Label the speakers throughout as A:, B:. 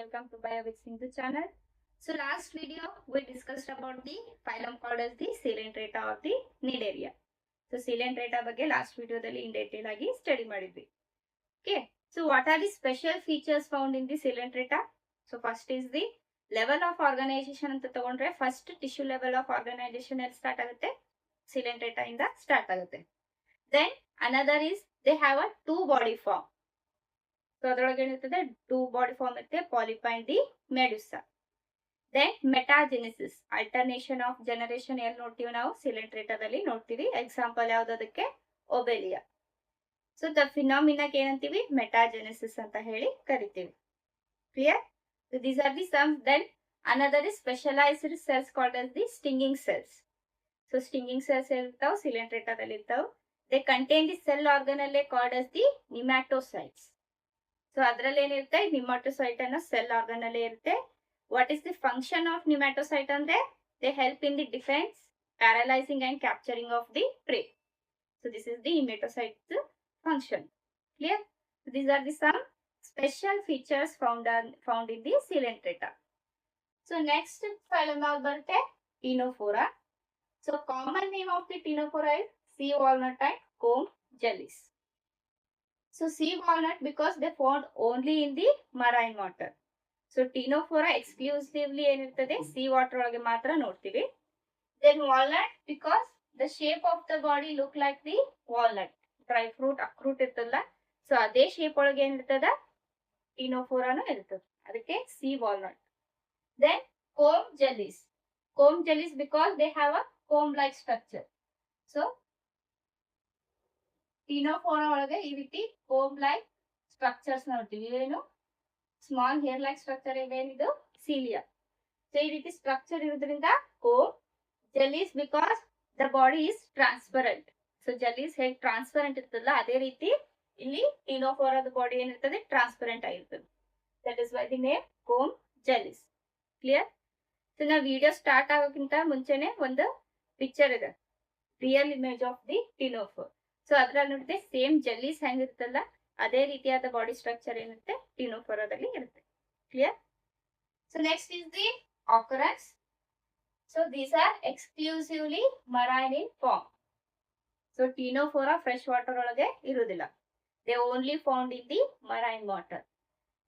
A: welcome to Bio with Sindhu channel. So last video we discussed about the phylum called as the Coelenterata of the Cnidaria. So Coelenterata ಬಗ್ಗೆ last video ದಲ್ಲಿ in detail ಆಗಿ study ಮಾಡಿದ್ವಿ. Okay. So what are the special features found in the Coelenterata? So first is the level of organization ಅಂತ ತಗೊಂಡ್ರೆ first tissue level of organization ಎಲ್ಲಿ start ಆಗುತ್ತೆ? Coelenterata ಇಂದ start ಆಗುತ್ತೆ. Then another is they have a two body form. So ಅದರೊಳಗೆ ಏನಿರ್ತದೆ two body form ಇರುತ್ತೆ polyp and the medusa. Then metagenesis alternation of generation ಎಲ್ಲಿ ನೋಡ್ತೀವಿ ನಾವು ಸಿಲೆಂಟ್ರೇಟಾದಲ್ಲಿ ನೋಡ್ತೀವಿ. ಎಕ್ಸಾಂಪಲ್ ಯಾವ್ದಕ್ಕೆ ಒಬೆಲಿಯಾ. ಸೊ ದ ಫಿನಾಮಿನಾಕ್ ಏನಂತೀವಿ ಮೆಟಾಜೆನೆಸಿಸ್ ಅಂತ ಹೇಳಿ ಕರಿತೀವಿ. Clear? So these are the some. Then another is specialised cells called as the stinging cells. So stinging cells ಇರ್ತಾವ ಸಿಲೆಂಟ್ರೇಟಾದಲ್ಲಿ ಇರ್ತಾವ. They contain the cell organelle called as the nematocytes. So ಅದರಲ್ಲಿ ಏನಿರುತ್ತೆ nematocyte ಅನ್ನೋ ಸೆಲ್ ಆರ್ಗನ್ ಅಲ್ಲೇ ಇರುತ್ತೆ. What is the function of nematocyte ಅಂದ್ರೆ they help in the defence, paralysing and capturing of the prey. So this is the nematocyte function. Clear? These are the some special features found in the Coelenterata. So next phylum ಯಾವ್ದು ಬರುತ್ತೆ? Ctenophora. So common name of the Ctenophora is sea walnut and comb jellies. So sea walnut because they found only in the marine water. So Ctenophora exclusively ಏನಿರ್ತದೆ sea water ಒಳಗೆ ಮಾತ್ರ ನೋಡ್ತೀವಿ. Then walnut because the shape of the body look like the walnut. Dry fruit, ಅಕ್ರೂಟ್ ಇರ್ತದಲ್ಲ, so ಅದೇ shape ಒಳಗೆ ಏನಿರ್ತದ Ctenophora ಇರ್ತದೆ, ಅದಕ್ಕೆ sea walnut. Then comb jellies. Comb jellies because they have a comb like structure. So ctenophora ಒಳಗೆ ಈ ರೀತಿ comb like structures ನೋಡ್ತೀವಿ. ಏನು ಸ್ಮಾಲ್ ಹೇರ್ ಲೈಕ್ ಸ್ಟ್ರಕ್ಚರ್ ಏನಿದು ಸೀಲಿಯಾ. ಸೊ ಈ ರೀತಿ ಸ್ಟ್ರಕ್ಚರ್ ಇರೋದ್ರಿಂದ comb jellies because the body is transparent. So jellies ಹೇಗೆ ಟ್ರಾನ್ಸ್ಪರೆಂಟ್ ಇರ್ತದಲ್ಲ ಅದೇ ರೀತಿ ಇಲ್ಲಿ ಟೀನೋಫೋರಾದ ಬಾಡಿ ಏನಿರ್ತದೆ ಟ್ರಾನ್ಸ್ಪರೆಂಟ್ ಆಗಿರ್ತದೆ. That is why the name comb jellies. Clear? So ನಾವು ವಿಡಿಯೋ ಸ್ಟಾರ್ಟ್ ಆಗೋಕ್ಕಿಂತ ಮುಂಚೆನೆ ಒಂದು ಪಿಕ್ಚರ್ ಇದೆ, real image of the ctenophore. So ಅದ್ರಲ್ಲಿ ನೋಡಿದ್ರೆ ಸೇಮ್ ಜೆಲ್ಲೀಸ್ ಹೆಂಗಿರುತ್ತಲ್ಲ ಅದೇ ರೀತಿಯಾದ ಬಾಡಿ ಸ್ಟ್ರಕ್ಚರ್ ಏನಿರುತ್ತೆ ಟೀನೋಫೋರಾದಲ್ಲಿ ಇರುತ್ತೆ. Clear? So next is the occurrence. So these are exclusively marine in form. So ctenophora fresh water ಒಳಗೆ ಇರುವುದಿಲ್ಲ. They only found in the marine water.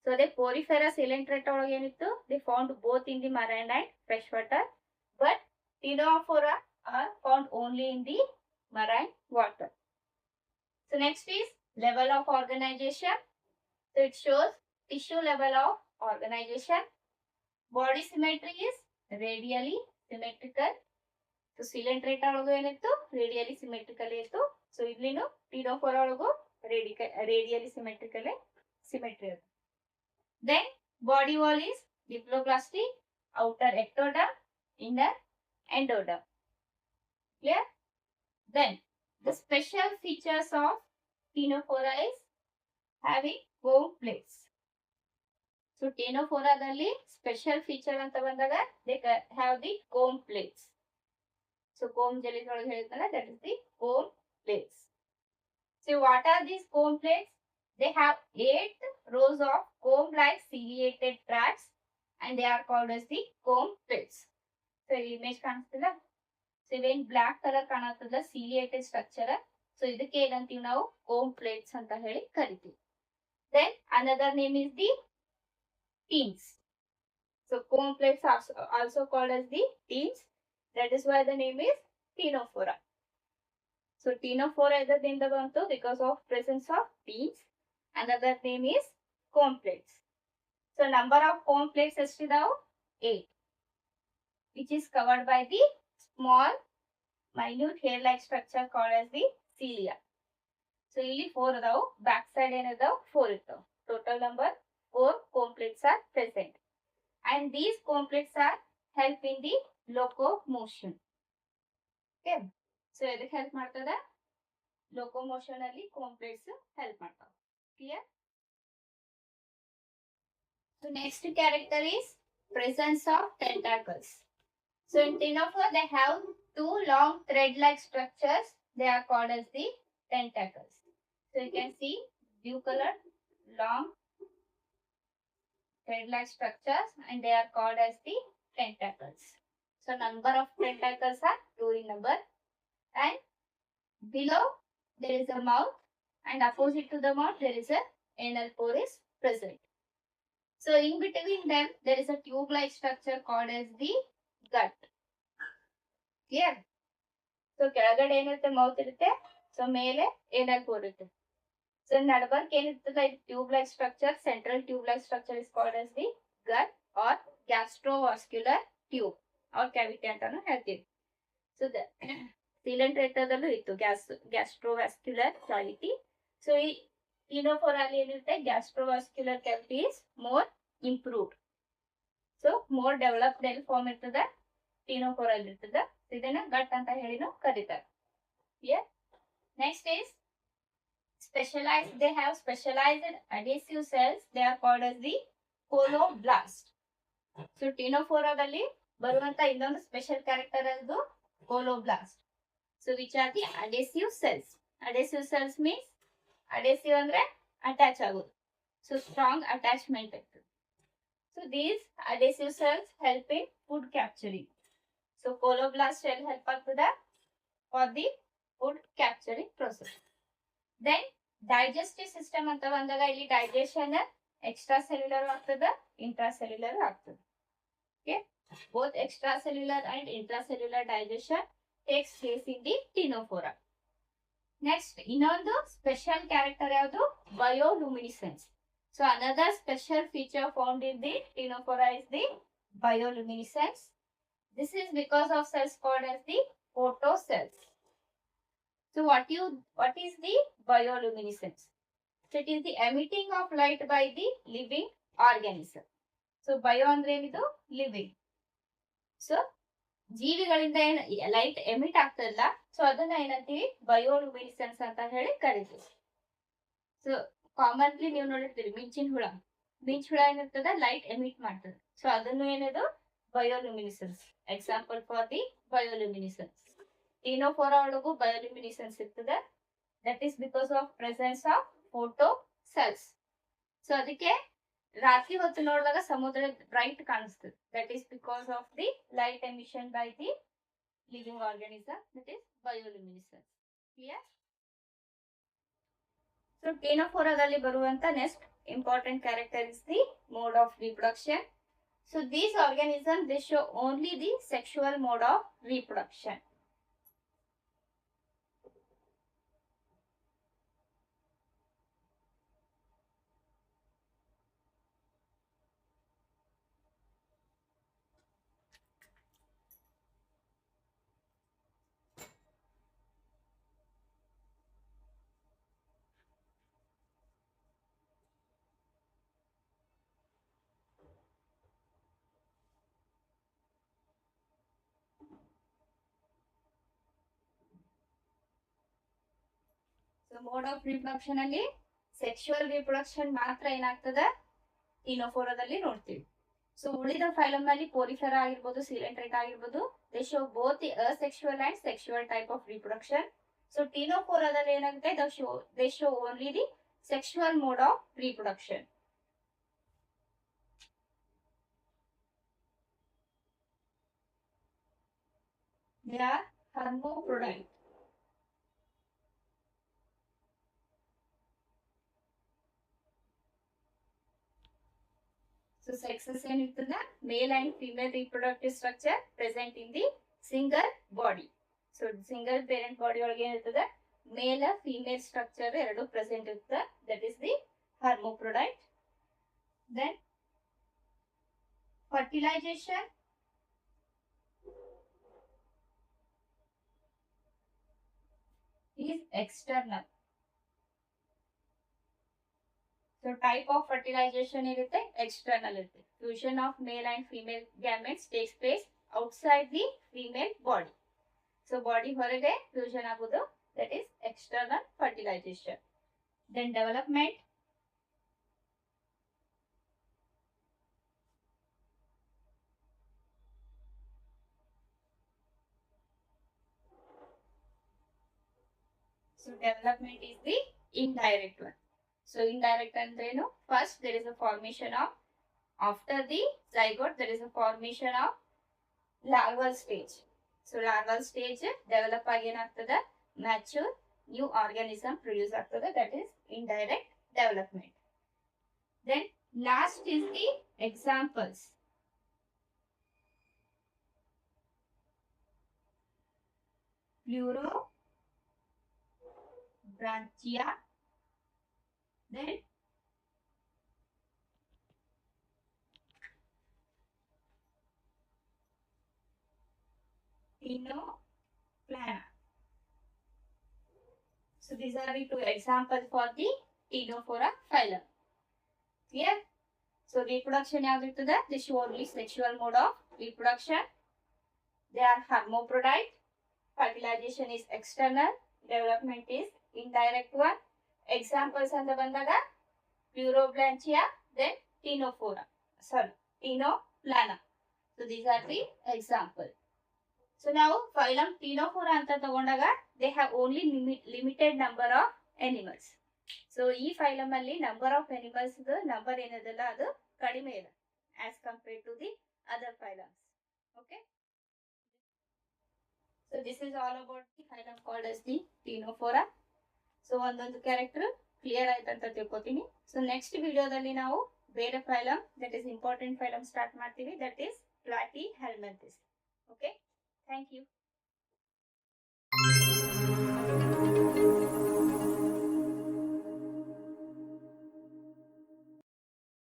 A: So ಅದೇ ಪೋರಿಫೆರಾ ಸಿಲೆಂಟ್ರೇಟಾ ಒಳಗೆ ಏನಿತ್ತು they found both in the marine and fresh water, but ctenophora are found only in the marine water. So next is level of organization. So it shows tissue level of organization. Body symmetry is radially symmetrical. So Coelenterata ಒಳಗೂ ಏನಿತ್ತು radially symmetrical ಇತ್ತು. So ಇಲ್ಲಿನೂ Ctenophora ಒಳಗೂ radially symmetrical symmetry ಇರುತ್ತೆ. Then body wall is diploblastic, outer ectoderm, inner endoderm. Clear? Then the special features of Ctenophora is having comb plates. So Ctenophora dalli special feature anta bandaga they have the comb plates. So comb jellies ಒಳಗೆ ಹೇಳ್ತಾರೆ that is the comb plates. So what are these comb plates? They have 8 rows of comb like ciliated tracts and they are called as the comb plates. So image ಕಾಣಿಸ್ತಿಲ್ಲ? So ಇವೇನ್ black colour ಕಾಣತ್ತದ ciliated structure. So ಇದಕ್ಕೆ ಏನಂತೀವಿ ನಾವು comb plates ಅಂತ ಹೇಳಿ ಕರಿತೀವಿ. Then another name is the ctenes. So comb plates also called as the ctenes. That is why the name is ctenophora. So ctenophora ಇದರಿಂದ ಬಂತು because of presence of ctenes. Another name is comb plates. So number of comb plates ಎಷ್ಟಿದಾವು? 8, which is covered by the small minute hair like structure called as the cilia. So ಇಲ್ಲಿ 4 ಅದಾವು, back side ಏನಿದಾವು 4 ಇರ್ತಾವ. Total number 4 comb plates are present and these comb plates are help in the locomotion. Okay, so ಇದಕ್ಕೆ help ಮಾಡ್ತದ locomotion ಅಲ್ಲಿ comb plates help ಮಾಡ್ತಾವ. Clear? So next character is presence of tentacles. So in Ctenophora they have 2 long thread-like structures. They are called as the tentacles. So you can see blue color long thread-like structures and they are called as the tentacles. So number of tentacles are 2 in number, and below there is a mouth, and opposite to the mouth there is a anal pore is present. So in between them there is a tube-like structure called as the gut. Clear? So ಕೆಳಗಡೆ ಏನಿರುತ್ತೆ mouth ಇರುತ್ತೆ, so ಮೇಲೆ ಏನಲ್ four ಇರುತ್ತೆ. So ನಡಬರ್ಕ್ ಏನಿರ್ತದೆ ಇದು tube like structure, central tube like structure is called as the gut or gastrovascular tube or cavity ಅಂತಾನು ಹೇಳ್ತೀವಿ. ಸೊ ಸಿಲೆಂಟ್ರೇಟದಲ್ಲೂ ಇತ್ತು ಗ್ಯಾಸ್ಟ್ರೋವಾಸ್ಕ್ಯುಲರ್ ಕ್ಯಾವಿಟಿ. ಸೊ ಈ ಟೀನೋಫೋರ್ ಅಲ್ಲಿ ಏನಿರುತ್ತೆ gastrovascular cavity is more improved. So more developed ಎಲ್ಲಿ ಫಾರ್ಮ್ ಇರ್ತದೆ, ಟೀನೋಫೋರ್ ಅಲ್ಲಿ ಇರ್ತದೆ. ಇದನ್ನ ಗಟ್ ಅಂತ ಹೇಳಿನೂ ಕರೀತಾರೆ. Next is specialized. They have specialized adhesive cells. They are called as the coloblast. So ಟೀನೋಫೋರಾದಲ್ಲಿ ಬರುವಂತ ಇನ್ನೊಂದು ಸ್ಪೆಷಲ್ ಕ್ಯಾರೆಕ್ಟರ್ ಅದು coloblast. So which are the adhesive cells. Adhesive cells means adhesive ಅಂದ್ರೆ ಅಟ್ಯಾಚ್ ಆಗೋದು. So strong attachment ಇರ್ತದೆ. So these adhesive cells help in food capturing. So coloblast shell help ಆಗ್ತದೆ for the food capturing process. Then digestive system ಅಂತ ಬಂದಾಗ ಇಲ್ಲಿ digestion extra cellular ಆಗ್ತದೆ, intra cellular ಆಗ್ತದೆ. Okay, both extracellular and intracellular digestion takes place in the Ctenophora. Next, ಇನ್ನೊಂದು special character ಯಾವುದು, bioluminescence. So another special feature found in the Ctenophora is the bioluminescence. This is because of cells called as the photocells. So what is the bioluminescence? So it is the emitting of light by the living organism. So bio ಅಂದ್ರೆ ಏನಿದು living. So ಜೀವಿಗಳಿಂದ ಏನು light emit ಆಗ್ತದಲ್ಲ, so ಅದನ್ನ ಏನಂತೀವಿ bioluminescence ಅಂತ ಹೇಳಿ ಕರಿತೀವಿ. ಸೊ ಕಾಮನ್ಲಿ ನೀವು ನೋಡಿರ್ತೀರಿ ಮಿಂಚಿನ ಹುಳ ಏನಿರ್ತದೆ ಲೈಟ್ ಎಮಿಟ್ ಮಾಡ್ತದೆ. ಸೊ ಅದನ್ನು ಏನದು bioluminescence. Example for the bioluminescence. Ctenophora ಒಳಗೂ ಬಯೋಲುಮಿನಿಸೆನ್ಸ್ ಇರ್ತದೆ. That is because of presence of photo cells. So ಅದಕ್ಕೆ ರಾತ್ರಿ ಹೊತ್ತು ನೋಡಿದಾಗ ಸಮುದ್ರ ಬ್ರೈಟ್ ಕಾಣಿಸ್ತದೆ. That is because of the light emission by the living organism. That is bioluminescence. Clear? So ಟೀನೋಫೋರಾದಲ್ಲಿ ಬರುವಂತ next important character is the mode of reproduction. So these organisms, they show only the sexual mode of reproduction. So mode of reproduction ಅಲ್ಲಿ sexual reproduction ಮಾತ್ರ ಏನಾಗ್ತದೆ ಟೀನೋಫೋರಾದಲ್ಲಿ ನೋಡ್ತೀವಿ. So ಉಳಿದ phylum ಅಲ್ಲಿ porifera ಆಗಿರ್ಬೋದು, coelenterate ಆಗಿರ್ಬೋದು, they show both the asexual and sexual type of reproduction. So ಟೀನೋಫೋರಾದಲ್ಲಿ ಏನಾಗುತ್ತೆ, they show only the sexual mode of reproduction. They are hermaphrodite. So sexes ಏನಿರ್ತದೆ male and female reproductive structure present in the single body. So single parent body ಒಳಗೆ ಏನಿರ್ತದೆ male female structure ಎರಡು present ಇರ್ತದೆ. That is the hermaphrodite. Then fertilization is external. So type of fertilization irutte external irutte. Fusion of male and female gametes takes place outside the female body. So body horage fusion agudu, that is external fertilization. Then development. So development is the indirect one. So indirect andrenu, first there is a formation of After the zygote, there is a formation of larval stage. So larval stage develop ಆಗಿ ಏನಾಗ್ತದೆ mature new organism produce ಆಗ್ತದೆ, that is indirect development. Then last is the examples. Plurobranchia, then Ctenoplana. So these are the two examples for the Ctenophora phylum. Clear? So reproduction yavudiರ್ತದೆ, they show only sexual mode of reproduction. They are hermaphrodite. Fertilization is external, development is indirect one. Examples ಅಂತ ಬಂದಾಗ Plurobranchia, then Ctenoplana. So these are the examples. So now phylum Ctenophora ಅಂತ ತಗೊಂಡಾಗ they have only limited number of animals. So ಈ phylum ಅಲ್ಲಿ number of animals number ಏನದಲ್ಲ ಅದು ಕಡಿಮೆ ಇದೆ as compared to the other phylums. Okay. So this is all about the phylum called as the Ctenophora. So ಒಂದೊಂದು character clear ಆಯ್ತು ಅಂತ ತಿಳ್ಕೊತೀನಿ. ಸೊ ನೆಕ್ಸ್ಟ್ ವಿಡಿಯೋದಲ್ಲಿ ನಾವು ಬೇರೆ phylum, that is important phylum start ಮಾಡ್ತೀವಿ, that is Platyhelminthes. Okay, thank you.